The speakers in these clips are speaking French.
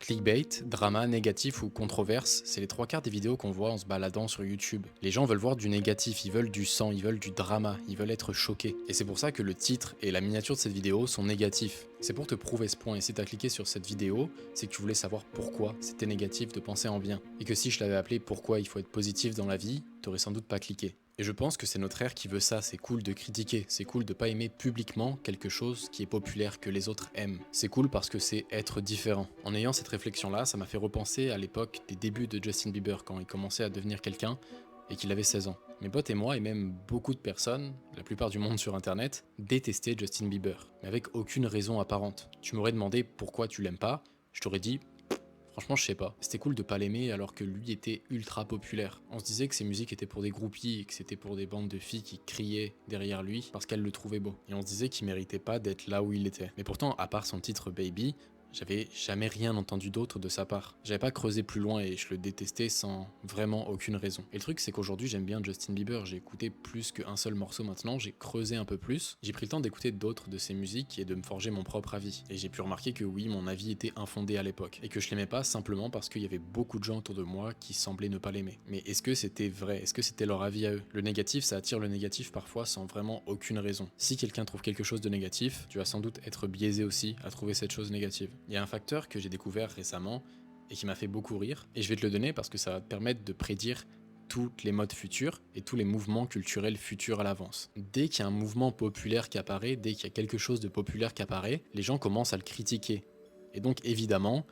Clickbait, drama, négatif ou controverse, c'est les trois quarts des vidéos qu'on voit en se baladant sur YouTube. Les gens veulent voir du négatif, ils veulent du sang, ils veulent du drama, ils veulent être choqués. Et c'est pour ça que le titre et la miniature de cette vidéo sont négatifs. C'est pour te prouver ce point, et si t'as cliqué sur cette vidéo, c'est que tu voulais savoir pourquoi c'était négatif de penser en bien. Et que si je l'avais appelé pourquoi il faut être positif dans la vie, t'aurais sans doute pas cliqué. Et je pense que c'est notre ère qui veut ça, c'est cool de critiquer, c'est cool de pas aimer publiquement quelque chose qui est populaire, que les autres aiment. C'est cool parce que c'est être différent. En ayant cette réflexion-là, ça m'a fait repenser à l'époque des débuts de Justin Bieber, quand il commençait à devenir quelqu'un et qu'il avait 16 ans. Mes potes et moi, et même beaucoup de personnes, la plupart du monde sur internet, détestaient Justin Bieber, mais avec aucune raison apparente. Tu m'aurais demandé pourquoi tu l'aimes pas, je t'aurais dit franchement, je sais pas. C'était cool de pas l'aimer alors que lui était ultra populaire. On se disait que ses musiques étaient pour des groupies et que c'était pour des bandes de filles qui criaient derrière lui parce qu'elles le trouvaient beau. Et on se disait qu'il méritait pas d'être là où il était. Mais pourtant, à part son titre Baby, j'avais jamais rien entendu d'autre de sa part. J'avais pas creusé plus loin et je le détestais sans vraiment aucune raison. Et le truc, c'est qu'aujourd'hui, j'aime bien Justin Bieber. J'ai écouté plus qu'un seul morceau maintenant, j'ai creusé un peu plus. J'ai pris le temps d'écouter d'autres de ses musiques et de me forger mon propre avis. Et j'ai pu remarquer que oui, mon avis était infondé à l'époque. Et que je l'aimais pas simplement parce qu'il y avait beaucoup de gens autour de moi qui semblaient ne pas l'aimer. Mais est-ce que c'était vrai? Est-ce que c'était leur avis à eux? Le négatif, ça attire le négatif parfois sans vraiment aucune raison. Si quelqu'un trouve quelque chose de négatif, tu vas sans doute être biaisé aussi à trouver cette chose négative. Il y a un facteur que j'ai découvert récemment et qui m'a fait beaucoup rire, et je vais te le donner parce que ça va te permettre de prédire toutes les modes futurs et tous les mouvements culturels futurs à l'avance. Dès qu'il y a un mouvement populaire qui apparaît, dès qu'il y a quelque chose de populaire qui apparaît, les gens commencent à le critiquer. Et donc évidemment,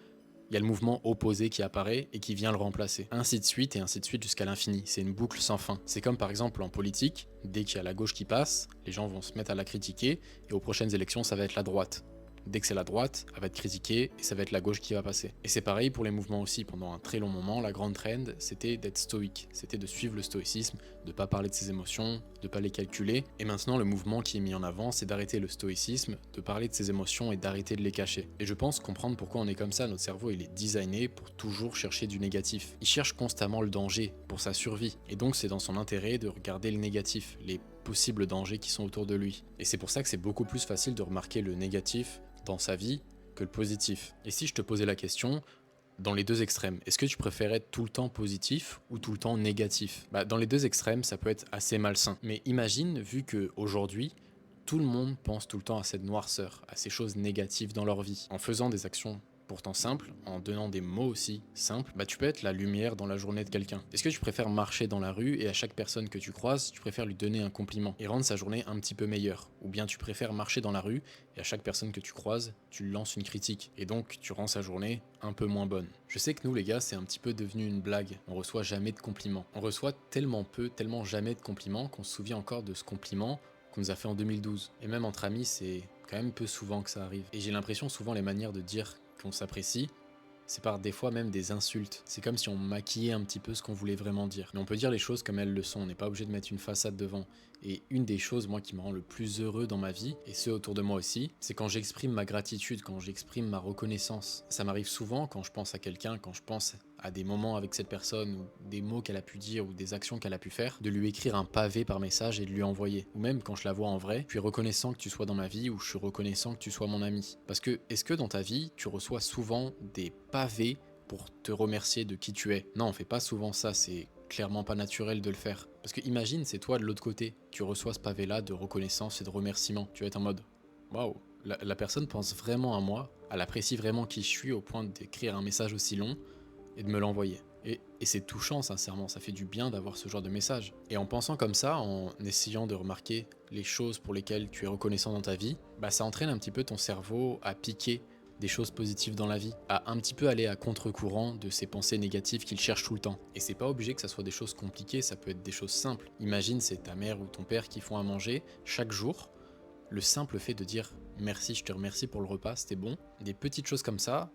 il y a le mouvement opposé qui apparaît et qui vient le remplacer. Ainsi de suite et ainsi de suite jusqu'à l'infini. C'est une boucle sans fin. C'est comme par exemple en politique, dès qu'il y a la gauche qui passe, les gens vont se mettre à la critiquer et aux prochaines élections, ça va être la droite. Dès que c'est la droite, elle va être critiquée et ça va être la gauche qui va passer. Et c'est pareil pour les mouvements aussi. Pendant un très long moment, la grande trend, c'était d'être stoïque. C'était de suivre le stoïcisme, de pas parler de ses émotions, de pas les calculer. Et maintenant, le mouvement qui est mis en avant, c'est d'arrêter le stoïcisme, de parler de ses émotions et d'arrêter de les cacher. Et je pense comprendre pourquoi on est comme ça. Notre cerveau, il est designé pour toujours chercher du négatif. Il cherche constamment le danger pour sa survie. Et donc, c'est dans son intérêt de regarder le négatif, les possibles dangers qui sont autour de lui. Et c'est pour ça que c'est beaucoup plus facile de remarquer le négatif dans sa vie que le positif. Et si je te posais la question, dans les deux extrêmes, est-ce que tu préfères être tout le temps positif ou tout le temps négatif? Dans les deux extrêmes, ça peut être assez malsain. Mais imagine, vu que aujourd'hui, tout le monde pense tout le temps à cette noirceur, à ces choses négatives dans leur vie. En faisant des actions pourtant simples, en donnant des mots aussi simples, tu peux être la lumière dans la journée de quelqu'un. Est-ce que tu préfères marcher dans la rue et à chaque personne que tu croises, tu préfères lui donner un compliment et rendre sa journée un petit peu meilleure? Ou bien tu préfères marcher dans la rue et à chaque personne que tu croises, tu lui lances une critique et donc tu rends sa journée un peu moins bonne? Je sais que nous les gars, c'est un petit peu devenu une blague. On reçoit jamais de compliments. On reçoit tellement peu, tellement jamais de compliments qu'on se souvient encore de ce compliment qu'on nous a fait en 2012. Et même entre amis, c'est quand même peu souvent que ça arrive. Et j'ai l'impression souvent les manières de dire qu'on s'apprécie, c'est par des fois même des insultes. C'est comme si on maquillait un petit peu ce qu'on voulait vraiment dire. Mais on peut dire les choses comme elles le sont, on n'est pas obligé de mettre une façade devant. Et une des choses, moi, qui me rend le plus heureux dans ma vie, et ceux autour de moi aussi, c'est quand j'exprime ma gratitude, quand j'exprime ma reconnaissance. Ça m'arrive souvent quand je pense à quelqu'un, quand je pense à des moments avec cette personne, ou des mots qu'elle a pu dire, ou des actions qu'elle a pu faire, de lui écrire un pavé par message et de lui envoyer. Ou même quand je la vois en vrai, je suis reconnaissant que tu sois dans ma vie, ou je suis reconnaissant que tu sois mon ami. Parce que, est-ce que dans ta vie, tu reçois souvent des pavés pour te remercier de qui tu es? Non, on fait pas souvent ça, c'est clairement pas naturel de le faire. Parce que imagine, c'est toi de l'autre côté, tu reçois ce pavé-là de reconnaissance et de remerciement. Tu vas être en mode, waouh, la personne pense vraiment à moi, elle apprécie vraiment qui je suis au point d'écrire un message aussi long et de me l'envoyer. Et c'est touchant, sincèrement, ça fait du bien d'avoir ce genre de message. Et en pensant comme ça, en essayant de remarquer les choses pour lesquelles tu es reconnaissant dans ta vie, ça entraîne un petit peu ton cerveau à piquer des choses positives dans la vie, à un petit peu aller à contre-courant de ces pensées négatives qu'il cherche tout le temps. Et c'est pas obligé que ça soit des choses compliquées, ça peut être des choses simples. Imagine, c'est ta mère ou ton père qui font à manger chaque jour. Le simple fait de dire merci, je te remercie pour le repas, c'était bon. Des petites choses comme ça,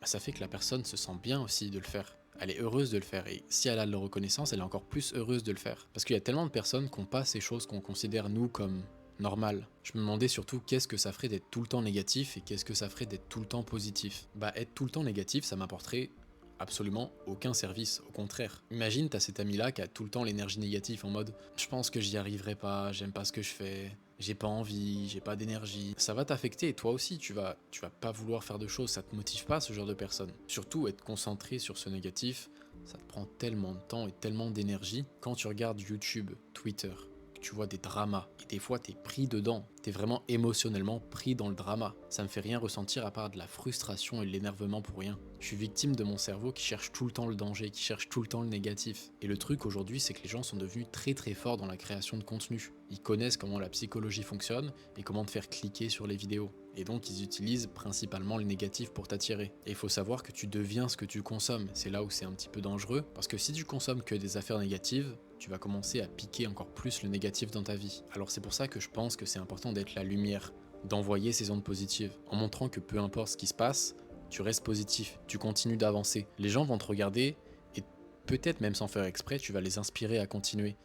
ça fait que la personne se sent bien aussi de le faire. Elle est heureuse de le faire, et si elle a de la reconnaissance, elle est encore plus heureuse de le faire. Parce qu'il y a tellement de personnes qui n'ont pas ces choses qu'on considère nous comme normales. Je me demandais surtout qu'est-ce que ça ferait d'être tout le temps négatif et qu'est-ce que ça ferait d'être tout le temps positif. Être tout le temps négatif, ça m'apporterait absolument aucun service, au contraire. Imagine, t'as cet ami-là qui a tout le temps l'énergie négative en mode « je pense que j'y arriverai pas, j'aime pas ce que je fais, j'ai pas envie, j'ai pas d'énergie. Ça va t'affecter et toi aussi, tu vas pas vouloir faire de choses, ça te motive pas ce genre de personne. Surtout être concentré sur ce négatif, ça te prend tellement de temps et tellement d'énergie. Quand tu regardes YouTube, Twitter, que tu vois des dramas, et des fois t'es pris dedans, t'es vraiment émotionnellement pris dans le drama. Ça me fait rien ressentir à part de la frustration et de l'énervement pour rien. Je suis victime de mon cerveau qui cherche tout le temps le danger, qui cherche tout le temps le négatif. Et le truc aujourd'hui, c'est que les gens sont devenus très très forts dans la création de contenu. Ils connaissent comment la psychologie fonctionne et comment te faire cliquer sur les vidéos. Et donc ils utilisent principalement le négatif pour t'attirer. Et il faut savoir que tu deviens ce que tu consommes. C'est là où c'est un petit peu dangereux, parce que si tu consommes que des affaires négatives, tu vas commencer à piquer encore plus le négatif dans ta vie. Alors c'est pour ça que je pense que c'est important d'être la lumière, d'envoyer ces ondes positives, en montrant que peu importe ce qui se passe, tu restes positif, tu continues d'avancer. Les gens vont te regarder et peut-être même sans faire exprès, tu vas les inspirer à continuer.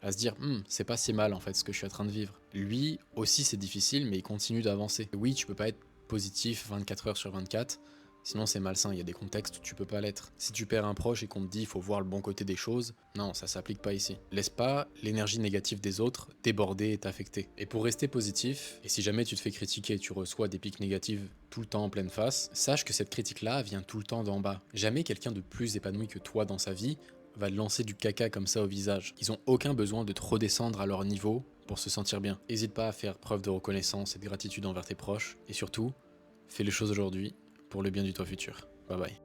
À se dire, c'est pas si mal en fait ce que je suis en train de vivre. Lui aussi c'est difficile, mais il continue d'avancer. Oui, tu peux pas être positif 24 heures sur 24, sinon c'est malsain, il y a des contextes où tu peux pas l'être. Si tu perds un proche et qu'on te dit il faut voir le bon côté des choses, non, ça s'applique pas ici. Laisse pas l'énergie négative des autres déborder et t'affecter. Et pour rester positif, et si jamais tu te fais critiquer et tu reçois des pics négatives tout le temps en pleine face, sache que cette critique-là vient tout le temps d'en bas. Jamais quelqu'un de plus épanoui que toi dans sa vie va te lancer du caca comme ça au visage. Ils ont aucun besoin de te redescendre à leur niveau pour se sentir bien. N'hésite pas à faire preuve de reconnaissance et de gratitude envers tes proches, et surtout, fais les choses aujourd'hui pour le bien du toi futur. Bye bye.